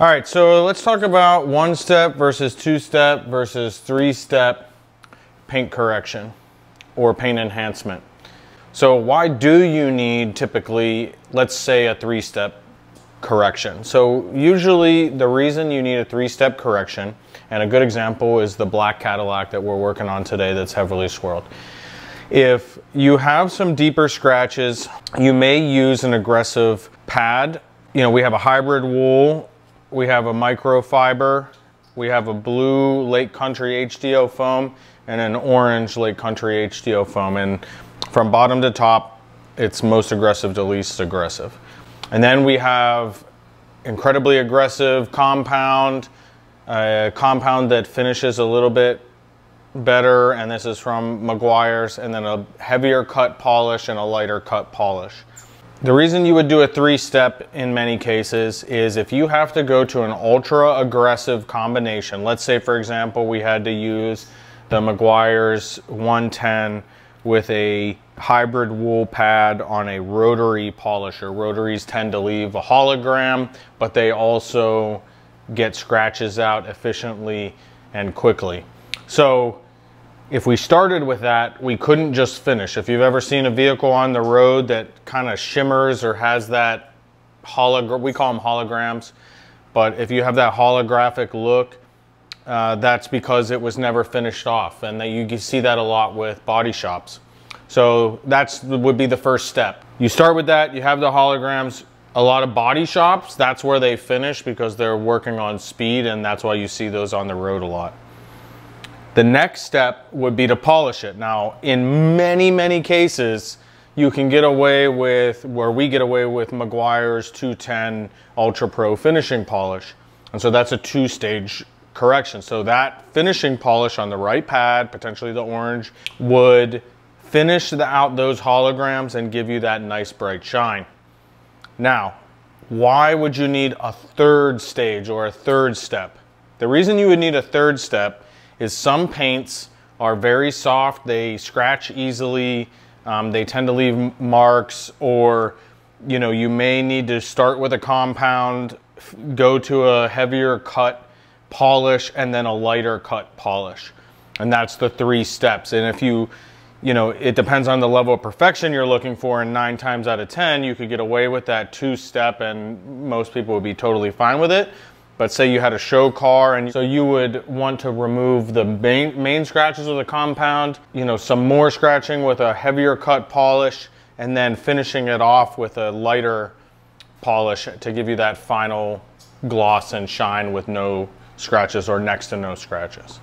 All right, so let's talk about one-step versus two-step versus three-step paint correction or paint enhancement. So why do you need typically, let's say, a three-step correction? So usually the reason you need a three-step correction, and a good example is the black Cadillac that we're working on today that's heavily swirled. If you have some deeper scratches, you may use an aggressive pad. You know, we have a hybrid wool, we have a microfiber, we have a blue Lake Country HDO foam, and an orange Lake Country HDO foam. And from bottom to top, it's most aggressive to least aggressive. And then we have incredibly aggressive compound, a compound that finishes a little bit better, and this is from Meguiar's, and then a heavier cut polish and a lighter cut polish. The reason you would do a three-step in many cases is if you have to go to an ultra aggressive combination. Let's say, for example, we had to use the Meguiar's 110 with a hybrid wool pad on a rotary polisher. Rotaries tend to leave a hologram, but they also get scratches out efficiently and quickly. So if we started with that, we couldn't just finish. If you've ever seen a vehicle on the road that kind of shimmers or has that we call them holograms, but if you have that holographic look, that's because it was never finished off, and that you see that a lot with body shops. So that would be the first step. You start with that, you have the holograms. A lot of body shops, that's where they finish because they're working on speed, and that's why you see those on the road a lot. The next step would be to polish it. Now, in many, many cases, you can get away with, where we get away with Meguiar's 210 Ultra Pro finishing polish. And so that's a two-stage correction. So that finishing polish on the right pad, potentially the orange, would finish out those holograms and give you that nice bright shine. Now, why would you need a third stage or a third step? The reason you would need a third step is some paints are very soft, they scratch easily, they tend to leave marks, or you know, you may need to start with a compound, go to a heavier cut polish, and then a lighter cut polish. And that's the three steps. And if you know, it depends on the level of perfection you're looking for, and 9 times out of 10, you could get away with that two-step and most people would be totally fine with it. But say you had a show car, and so you would want to remove the main scratches with a compound, you know, some more scratching with a heavier cut polish, and then finishing it off with a lighter polish to give you that final gloss and shine with no scratches or next to no scratches.